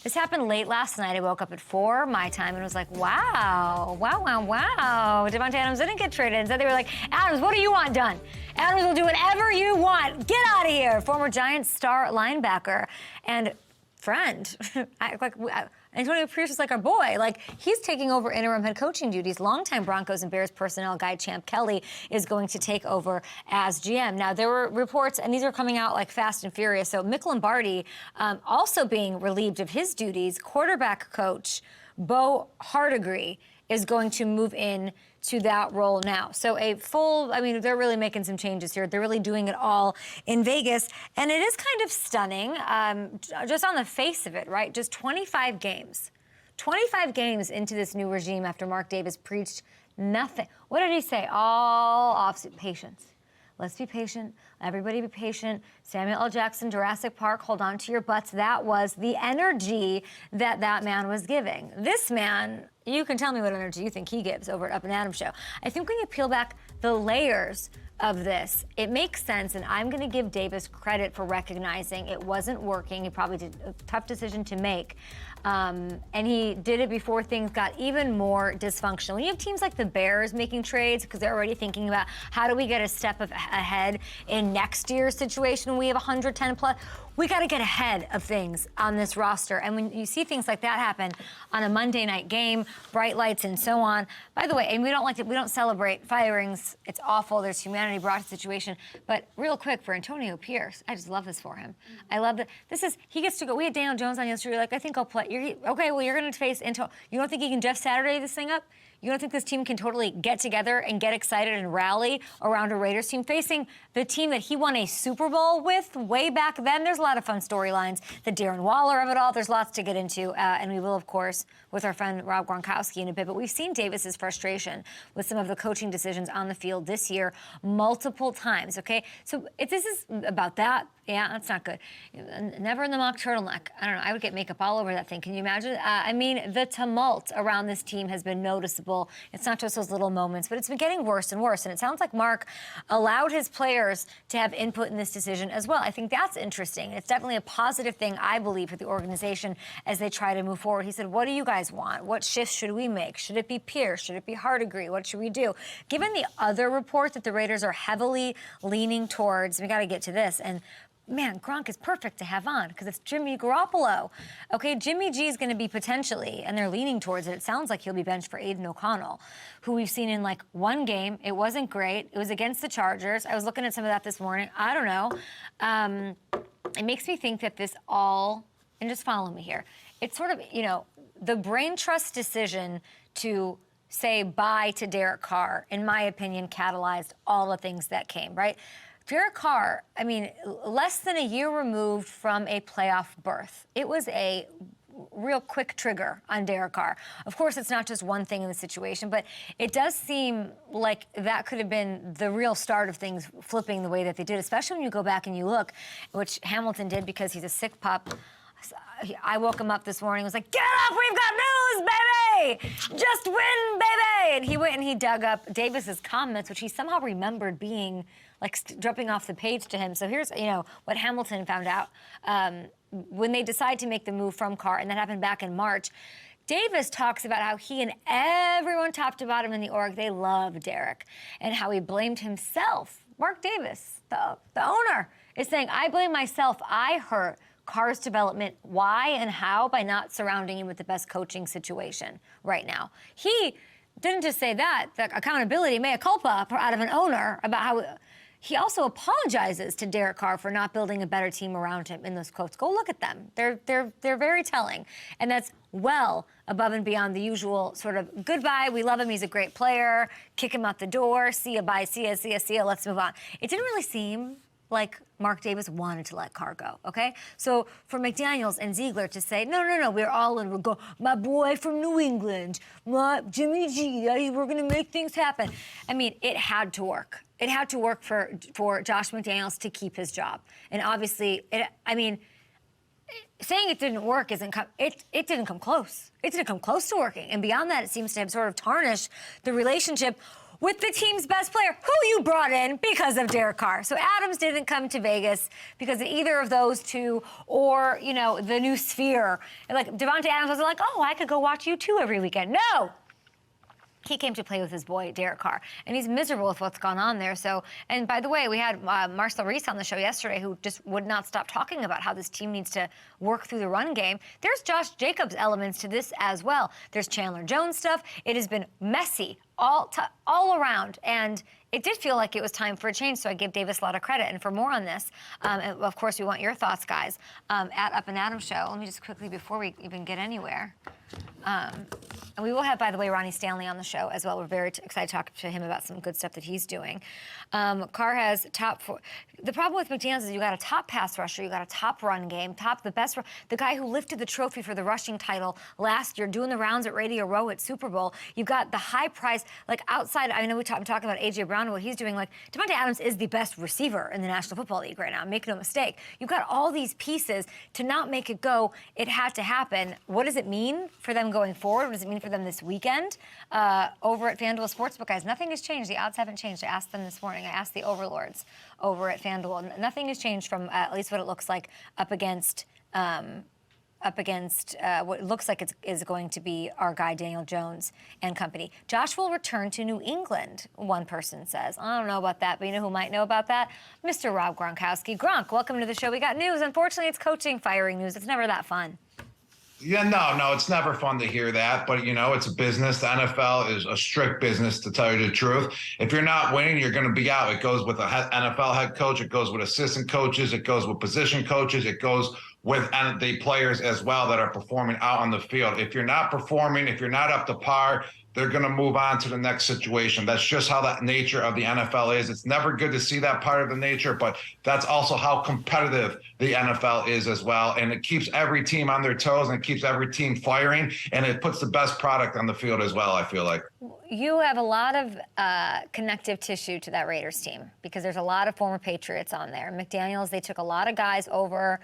This happened late last night. I woke up at 4 my time and was like, wow. Davante Adams didn't get traded. Instead, they were like, Adams, what do you want done? Adams will do whatever you want. Get out of here. Former Giants star linebacker and friend. Antonio Pierce is like our boy. Like, he's taking over interim head coaching duties. Longtime Broncos and Bears personnel guy Champ Kelly is going to take over as GM. Now, there were reports, and these are coming out like fast and furious. So Mick Lombardi also being relieved of his duties. Quarterback coach Bo Hardegree is going to move in to that role now. So they're really making some changes here. They're really doing it all in Vegas. And it is kind of stunning, just on the face of it, right? Just 25 games. 25 games into this new regime after Mark Davis preached nothing. What did he say? All opposite. Patience. Let's be patient. Everybody be patient. Samuel L. Jackson, Jurassic Park, hold on to your butts. That was the energy that man was giving. This man, you can tell me what energy you think he gives over at Up and Adams Show. I think when you peel back the layers of this, it makes sense, and I'm going to give Davis credit for recognizing it wasn't working. He probably did a tough decision to make. And he did it before things got even more dysfunctional. When you have teams like the Bears making trades because they're already thinking about how do we get a step ahead in next year's situation when we have 110 plus. We got to get ahead of things on this roster. And when you see things like that happen on a Monday night game, bright lights and so on. By the way, and we don't celebrate firings. It's awful. There's humanity brought to the situation. But real quick for Antonio Pierce, I just love this for him. I love that. He gets to go. We had Daniel Jones on yesterday. Like, I think I'll play. Okay, well, you're going to face Antonio. You don't think he can Jeff Saturday this thing up? You don't think this team can totally get together and get excited and rally around a Raiders team facing the team that he won a Super Bowl with way back then? There's a lot of fun storylines. The Darren Waller of it all. There's lots to get into. And we will, of course, with our friend Rob Gronkowski in a bit. But we've seen Davis's frustration with some of the coaching decisions on the field this year multiple times, okay? So if this is about that, yeah, that's not good. Never in the mock turtleneck. I don't know. I would get makeup all over that thing. Can you imagine? The tumult around this team has been noticeable. It's not just those little moments, but it's been getting worse and worse. And it sounds like Mark allowed his players to have input in this decision as well. I think that's interesting. It's definitely a positive thing, I believe, for the organization as they try to move forward. He said, what do you guys want? What shifts should we make? Should it be Pierce? Should it be Hardegree? What should we do? Given the other report that the Raiders are heavily leaning towards, we got to get to this, and man, Gronk is perfect to have on because it's Jimmy Garoppolo. Okay, Jimmy G is going to be potentially, and they're leaning towards it. It sounds like he'll be benched for Aiden O'Connell, who we've seen in like one game. It wasn't great. It was against the Chargers. I was looking at some of that this morning. I don't know. It makes me think that this all, and just follow me here, it's sort of, the brain trust decision to say bye to Derek Carr, in my opinion, catalyzed all the things that came, right? Derek Carr, less than a year removed from a playoff berth. It was a real quick trigger on Derek Carr. Of course, it's not just one thing in the situation, but it does seem like that could have been the real start of things flipping the way that they did, especially when you go back and you look, which Hamilton did because he's a sick pup. I woke him up this morning and was like, get up, we've got news, baby! Just win, baby! And he went and he dug up Davis's comments, which he somehow remembered being like dropping off the page to him. So here's, what Hamilton found out. When they decide to make the move from Carr, and that happened back in March, Davis talks about how he and everyone top to bottom in the org, they love Derek, and how he blamed himself. Mark Davis, the owner, is saying, I blame myself. I hurt Carr's development. Why and how? By not surrounding him with the best coaching situation right now. He didn't just say that, the accountability, mea culpa, out of an owner about how... He also apologizes to Derek Carr for not building a better team around him in those quotes. Go look at them. They're very telling. And that's well above and beyond the usual sort of goodbye, we love him, he's a great player, kick him out the door, see ya, bye, see ya, let's move on. It didn't really seem like Mark Davis wanted to let Carr go, okay? So for McDaniels and Ziegler to say, no, we're all in, we'll go, my boy from New England, my Jimmy G, we're gonna make things happen. It had to work. It had to work for Josh McDaniels to keep his job. And obviously, saying it didn't work it didn't come close. It didn't come close to working. And beyond that, it seems to have sort of tarnished the relationship with the team's best player, who you brought in because of Derek Carr. So Adams didn't come to Vegas because of either of those two or, you know, the new sphere. And like Davante Adams wasn't like, oh, I could go watch U2 every weekend. No. He came to play with his boy, Derek Carr, and he's miserable with what's gone on there. So, and by the way, we had Marcel Reese on the show yesterday who just would not stop talking about how this team needs to work through the run game. There's Josh Jacobs elements to this as well. There's Chandler Jones stuff. It has been messy all around, and it did feel like it was time for a change, so I give Davis a lot of credit. And for more on this, and of course, we want your thoughts, guys, at Up and Adams Show. Let me just quickly, before we even get anywhere, and we will have, by the way, Ronnie Stanley on the show as well. We're very excited to talk to him about some good stuff that he's doing. Carr has top four. The problem with McDaniels is you got a top pass rusher, you got a top run game, the guy who lifted the trophy for the rushing title last year, doing the rounds at Radio Row at Super Bowl. You got the high price, like outside. I know I'm talking about A.J. Brown and what he's doing. Like Davante Adams is the best receiver in the National Football League right now. Make no mistake. You've got all these pieces to not make it go. It had to happen. What does it mean for them going forward? What does it mean for them this weekend over at FanDuel Sportsbook, guys? Nothing has changed. The odds haven't changed. I asked them this morning. I asked the overlords over at FanDuel. Nothing has changed from at least what it looks like up against what looks like is going to be our guy Daniel Jones and company. Josh will return to New England, one person says. I don't know about that, but you know who might know about that? Mr. Rob Gronkowski. Gronk, welcome to the show. We got news. Unfortunately, it's coaching firing news. It's never that fun. Yeah, no, it's never fun to hear that, but you know, it's a business. The NFL is a strict business, to tell you the truth. If you're not winning, you're going to be out. It goes with a NFL head coach. It goes with assistant coaches. It goes with position coaches. It goes with the players as well that are performing out on the field. If you're not performing, if you're not up to par, they're going to move on to the next situation. That's just how that nature of the NFL is. It's never good to see that part of the nature, but that's also how competitive the NFL is as well. And it keeps every team on their toes and it keeps every team firing, and it puts the best product on the field as well, I feel like. You have a lot of connective tissue to that Raiders team because there's a lot of former Patriots on there. McDaniels, they took a lot of guys over.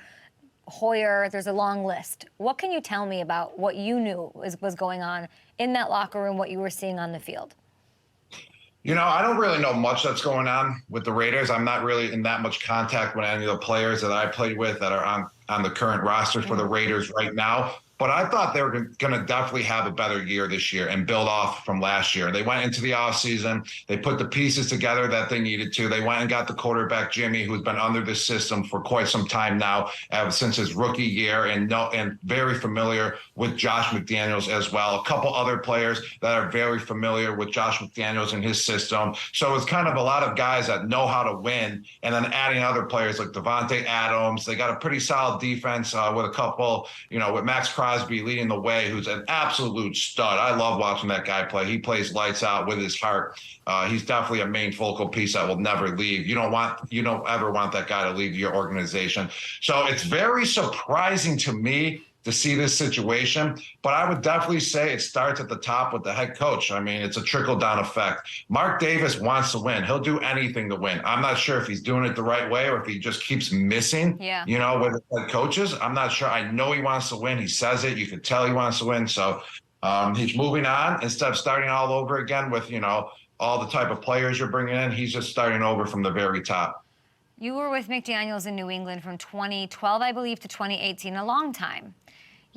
Hoyer, there's a long list. What can you tell me about what you knew was going on in that locker room, what you were seeing on the field? You know, I don't really know much that's going on with the Raiders. I'm not really in that much contact with any of the players that I played with that are on the current rosters for the Raiders right now. But I thought they were going to definitely have a better year this year and build off from last year. They went into the offseason. They put the pieces together that they needed to. They went and got the quarterback, Jimmy, who's been under this system for quite some time now, since his rookie year, and very familiar with Josh McDaniels as well. A couple other players that are very familiar with Josh McDaniels and his system. So it's kind of a lot of guys that know how to win, and then adding other players like Davante Adams. They got a pretty solid defense with a couple, with Maxx Crosby leading the way, who's an absolute stud. I love watching that guy play. He plays lights out with his heart. He's definitely a main focal piece that will never leave. You don't ever want that guy to leave your organization. So it's very surprising to me to see this situation, but I would definitely say it starts at the top with the head coach. I mean, it's a trickle-down effect. Mark Davis wants to win. He'll do anything to win. I'm not sure if he's doing it the right way or if he just keeps missing, with the head coaches. I'm not sure. I know he wants to win. He says it. You can tell he wants to win. So he's moving on. Instead of starting all over again with, all the type of players you're bringing in, he's just starting over from the very top. You were with McDaniels in New England from 2012, I believe, to 2018, a long time.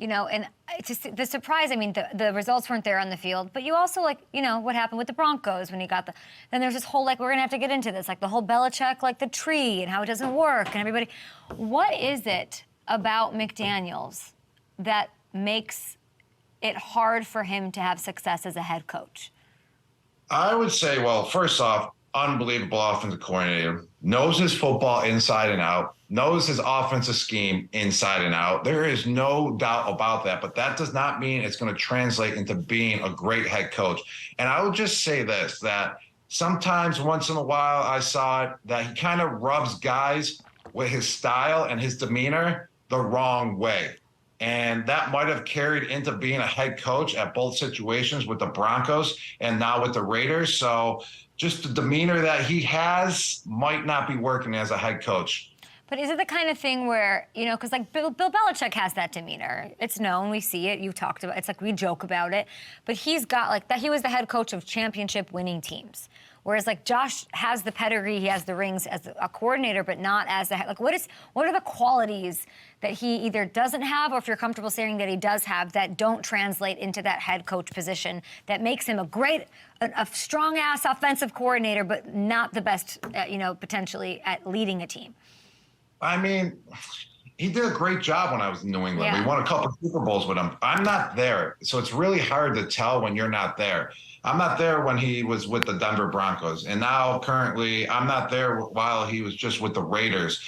And just the surprise, I mean, the results weren't there on the field, but you also, what happened with the Broncos when you got then there's this whole, we're going to have to get into this, the whole Belichick, the tree and how it doesn't work and everybody. What is it about McDaniels that makes it hard for him to have success as a head coach? I would say, well, first off, unbelievable offensive coordinator, knows his football inside and out, knows his offensive scheme inside and out. There is no doubt about that, but that does not mean it's going to translate into being a great head coach. And I would just say this, that sometimes once in a while I saw it that he kind of rubs guys with his style and his demeanor the wrong way. And that might have carried into being a head coach at both situations with the Broncos and now with the Raiders. So just the demeanor that he has might not be working as a head coach. But is it the kind of thing where, because like Bill Belichick has that demeanor. It's known, we see it, you talked about it. It's like we joke about it. But he's got like that. He was the head coach of championship winning teams. Whereas like Josh has the pedigree, he has the rings as a coordinator, but not as the head. Like what are the qualities that he either doesn't have, or if you're comfortable saying that he does have, that don't translate into that head coach position that makes him a strong ass offensive coordinator, but not the best, potentially at leading a team? I mean, he did a great job when I was in New England. Yeah. We won a couple of Super Bowls with him. I'm not there, so it's really hard to tell when you're not there. I'm not there when he was with the Denver Broncos, and now currently I'm not there while he was just with the Raiders.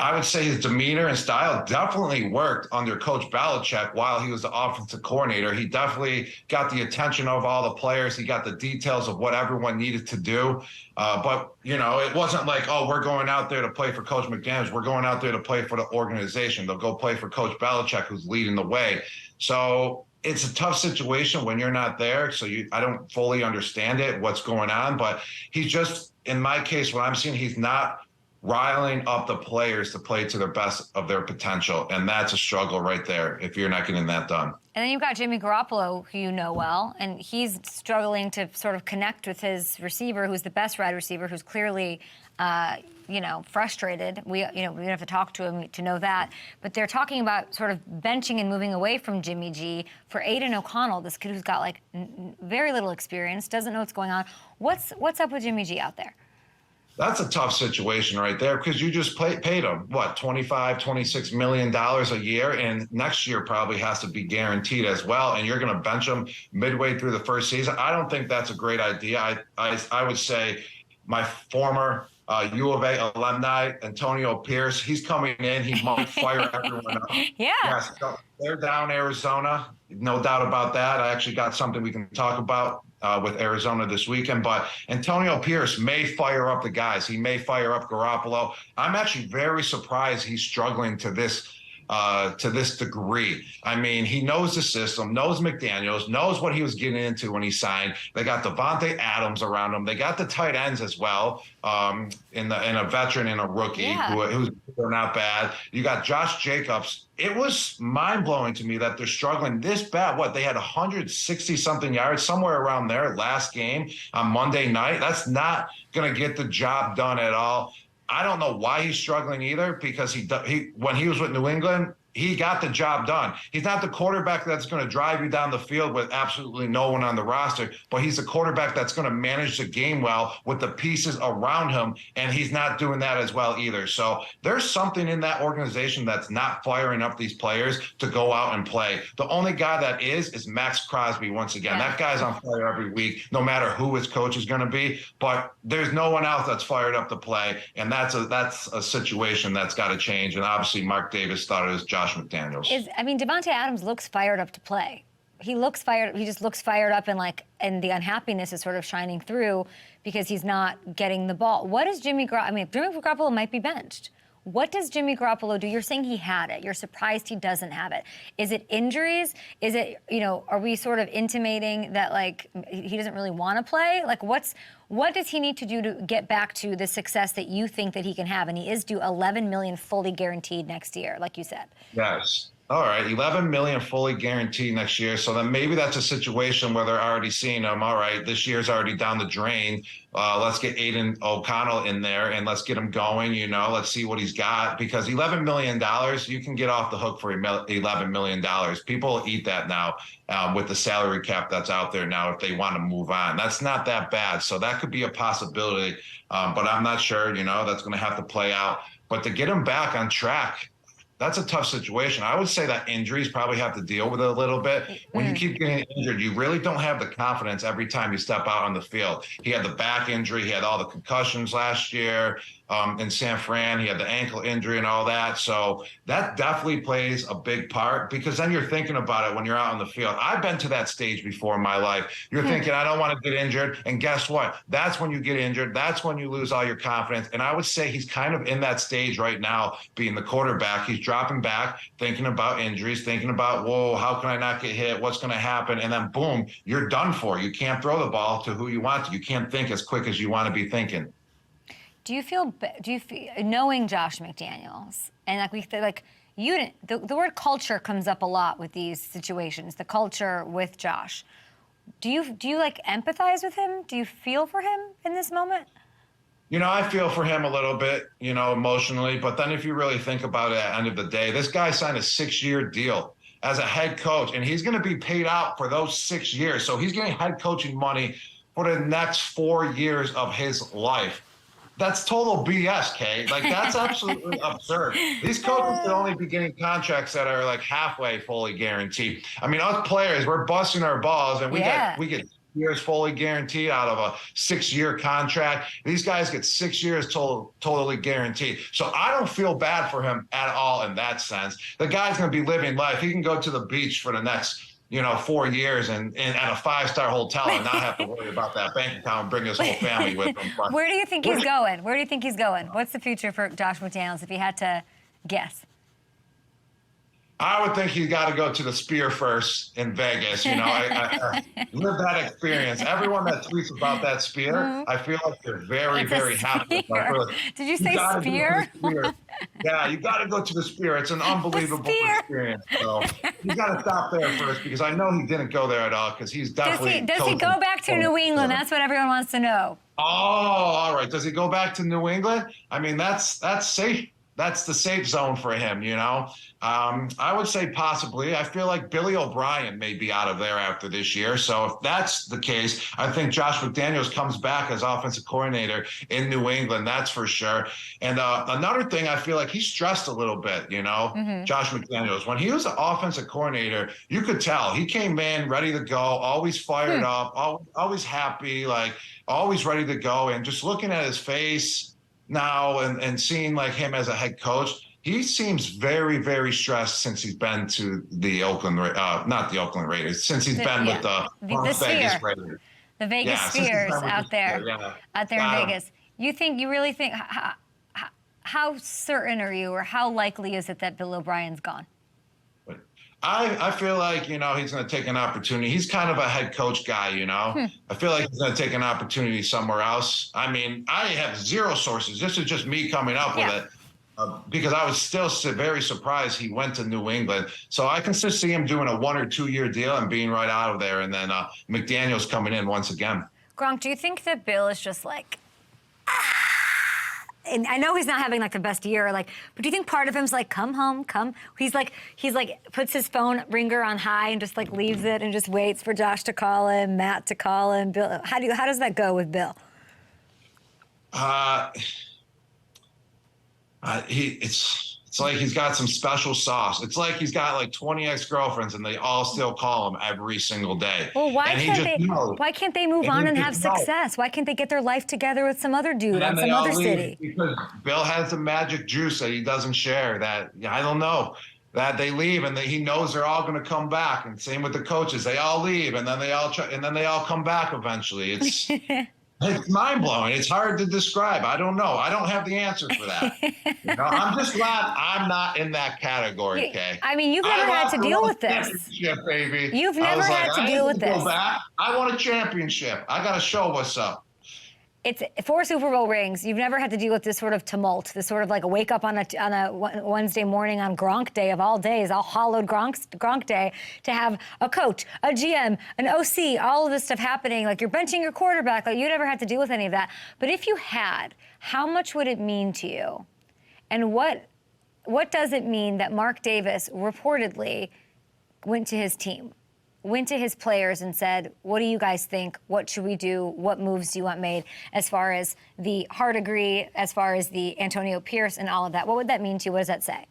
I would say his demeanor and style definitely worked under Coach Belichick while he was the offensive coordinator. He definitely got the attention of all the players. He got the details of what everyone needed to do. But, it wasn't like, oh, we're going out there to play for Coach McDaniels. We're going out there to play for the organization. They'll go play for Coach Belichick, who's leading the way. So it's a tough situation when you're not there. So I don't fully understand it, what's going on. But he's just, in my case, what I'm seeing, he's not riling up the players to play to their best of their potential. And that's a struggle right there if you're not getting that done. And then you've got Jimmy Garoppolo, who you know well, and he's struggling to sort of connect with his receiver, who's the best wide receiver, who's clearly, frustrated. We don't have to talk to him to know that. But they're talking about sort of benching and moving away from Jimmy G for Aiden O'Connell, this kid who's got like very little experience, doesn't know what's going on. What's up with Jimmy G out there? That's a tough situation right there because you just paid him, $26 million a year, and next year probably has to be guaranteed as well, and you're going to bench him midway through the first season. I don't think that's a great idea. I would say my former U of A alumni, Antonio Pierce, he's coming in. He might fire everyone up. Yeah. Yes, they're down Arizona. No doubt about that. I actually got something we can talk about with Arizona this weekend. But Antonio Pierce may fire up the guys. He may fire up Garoppolo. I'm actually very surprised he's struggling to this degree. I mean, he knows the system, knows McDaniels, knows what he was getting into when he signed. They got Davante Adams around him. They got the tight ends as well, in a veteran and a rookie who's not bad. You got Josh Jacobs. It was mind-blowing to me that they're struggling this bad. They had 160-something yards, somewhere around there last game on Monday night. That's not going to get the job done at all. I don't know why he's struggling either, because he when he was with New England, he got the job done. He's not the quarterback that's going to drive you down the field with absolutely no one on the roster, but he's a quarterback that's going to manage the game well with the pieces around him, and he's not doing that as well either. So there's something in that organization that's not firing up these players to go out and play. The only guy that is Maxx Crosby once again. That guy's on fire every week, no matter who his coach is going to be, but there's no one else that's fired up to play, and that's a situation that's got to change. And obviously Mark Davis started his job. Josh McDaniels. Davante Adams looks fired up to play. He looks fired. He just looks fired up, and the unhappiness is sort of shining through because he's not getting the ball. What does Jimmy Garoppolo might be benched. What does Jimmy Garoppolo do? You're saying he had it. You're surprised he doesn't have it. Is it injuries? Is it, are we sort of intimating that he doesn't really want to play? What does he need to do to get back to the success that you think that he can have? And he is due $11 million fully guaranteed next year, like you said. Yes. All right, $11 million fully guaranteed next year. So then maybe that's a situation where they're already seeing him. All right, this year's already down the drain. Let's get Aiden O'Connell in there and let's get him going. Let's see what he's got, because $11 million, you can get off the hook for $11 million. People will eat that now with the salary cap that's out there now if they want to move on. That's not that bad. So that could be a possibility, but I'm not sure. That's going to have to play out. But to get him back on track, that's a tough situation. I would say that injuries probably have to deal with it a little bit. When you keep getting injured, you really don't have the confidence every time you step out on the field. He had the back injury. He had all the concussions last year in San Fran. He had the ankle injury and all that. So that definitely plays a big part, because then you're thinking about it when you're out on the field. I've been to that stage before in my life. You're thinking, I don't want to get injured. And guess what? That's when you get injured. That's when you lose all your confidence. And I would say he's kind of in that stage right now, being the quarterback. He's dropping back, thinking about injuries, thinking about, whoa, how can I not get hit? What's going to happen? And then boom, you're done for. You can't throw the ball to who you want to. You can't think as quick as you want to be thinking. Do you feel knowing Josh McDaniels and you didn't, the word culture comes up a lot with these situations, the culture with Josh. Do you empathize with him? Do you feel for him in this moment? I feel for him a little bit, emotionally. But then if you really think about it at the end of the day, this guy signed a 6-year deal as a head coach, and he's going to be paid out for those 6 years. So he's getting head coaching money for the next 4 years of his life. That's total BS, Kay. That's absolutely absurd. These coaches should only be getting contracts that are halfway fully guaranteed. I mean, us players, we're busting our balls, and we get years fully guaranteed out of a 6-year contract. These guys get 6 years totally guaranteed. So I don't feel bad for him at all in that sense. The guy's going to be living life. He can go to the beach for the next 4 years and at a 5-star hotel and not have to worry about that bank account and bring his whole family with him. But where do you think he's going? Where do you think he's going? What's the future for Josh McDaniels if you had to guess? I would think he's got to go to the Spear first in Vegas. I live that experience. Everyone that tweets about that Spear, I feel like they're very, very happy. Did you say Spear? Yeah, you got to go to the Spear. It's an unbelievable experience. So you got to stop there first because I know he didn't go there at all because he's definitely. Does he go back to New England? That's what everyone wants to know. Oh, all right. Does he go back to New England? I mean, that's safe. That's the safe zone for him, I would say possibly. I feel like Billy O'Brien may be out of there after this year. So if that's the case, I think Josh McDaniels comes back as offensive coordinator in New England. That's for sure. And another thing, I feel like he's stressed a little bit, Josh McDaniels. When he was the offensive coordinator, you could tell he came in ready to go, always fired up, always happy, always ready to go. And just looking at his face now and seeing him as a head coach, he seems very, very stressed since he's been to the not the Oakland Raiders, since he's been with the Vegas Raiders. The Vegas Spheres out there in Vegas. You really think, how certain are you or how likely is it that Bill O'Brien's gone? I feel like, he's going to take an opportunity. He's kind of a head coach guy, I feel like he's going to take an opportunity somewhere else. I mean, I have zero sources. This is just me coming up with it because I was still very surprised he went to New England. So I can still see him doing a 1 or 2 year deal and being right out of there. And then McDaniels coming in once again. Gronk, do you think that Bill is just and I know he's not having the best year, but do you think part of him's come home, come? He's puts his phone ringer on high and just leaves it and just waits for Josh to call him, Matt to call him. Bill, how does that go with Bill? It's like he's got some special sauce. It's like he's got 20 ex-girlfriends and they all still call him every single day. Well, why can't they move on and have success? Why can't they get their life together with some other dude in some other city? Because Bill has the magic juice that he doesn't share. That I don't know. That they leave and he knows they're all going to come back. And same with the coaches. They all leave and then they all come back eventually. It's It's mind-blowing. It's hard to describe. I don't know. I don't have the answer for that. I'm just glad I'm not in that category, okay? I mean, you've never had to deal with this. Baby. You've never had to deal with this. I want a championship. I got to show what's up. It's 4 Super Bowl rings. You've never had to deal with this sort of tumult, this sort of a wake up on a Wednesday morning on Gronk Day of all days, all hollowed Gronk Day, to have a coach, a GM, an OC, all of this stuff happening. You're benching your quarterback. You never had to deal with any of that. But if you had, how much would it mean to you? And what does it mean that Mark Davis reportedly went to his team? Went to his players and said, what do you guys think? What should we do? What moves do you want made as far as the Hardegree, as far as the Antonio Pierce and all of that? What would that mean to you? What does that say?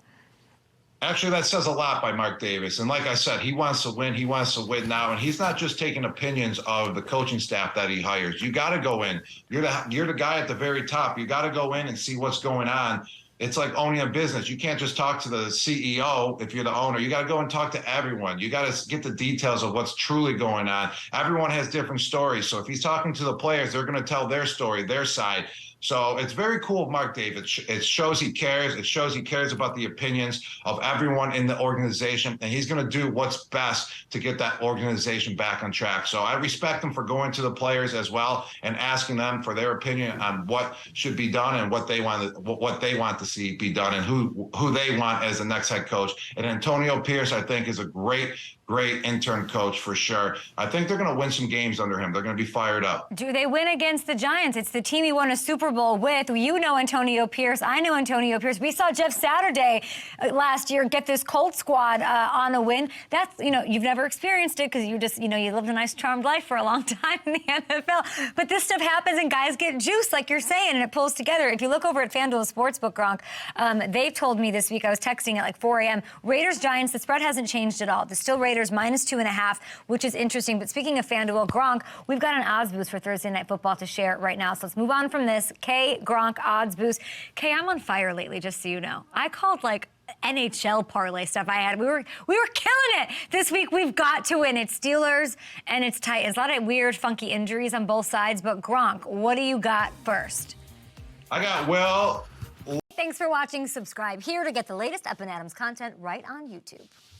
Actually, that says a lot by Mark Davis. And like I said, he wants to win. He wants to win now. And he's not just taking opinions of the coaching staff that he hires. You got to go in. You're the guy at the very top. You got to go in and see what's going on. It's like owning a business. You can't just talk to the CEO if you're the owner. You got to go and talk to everyone. You got to get the details of what's truly going on. Everyone has different stories. So if he's talking to the players, they're going to tell their story, their side. So it's very cool of Mark David. It shows he cares. It shows he cares about the opinions of everyone in the organization, and he's going to do what's best to get that organization back on track. So I respect him for going to the players as well and asking them for their opinion on what should be done and what they want to see be done and who they want as the next head coach. And Antonio Pierce, I think, is a great intern coach for sure. I think they're going to win some games under him. They're going to be fired up. Do they win against the Giants? It's the team he won a Super Bowl with. You know Antonio Pierce. I know Antonio Pierce. We saw Jeff Saturday last year get this Colts squad on a win. That's, you've never experienced it because you just, you lived a nice charmed life for a long time in the NFL. But this stuff happens and guys get juiced, like you're saying, and it pulls together. If you look over at FanDuel Sportsbook, Gronk, they told me this week, I was texting at like 4 a.m., Raiders-Giants, the spread hasn't changed at all. It's still Raiders -2.5, which is interesting. But speaking of FanDuel, Gronk, we've got an odds boost for Thursday Night Football to share right now. So let's move on from this. Gronk odds boost. I'm on fire lately, just so you know. I called like NHL parlay stuff I had. We were killing it this week. We've got to win. It's Steelers and it's Titans. A lot of weird, funky injuries on both sides. But Gronk, what do you got first? I got Will. Thanks for watching. Subscribe here to get the latest Up and Adams content right on YouTube.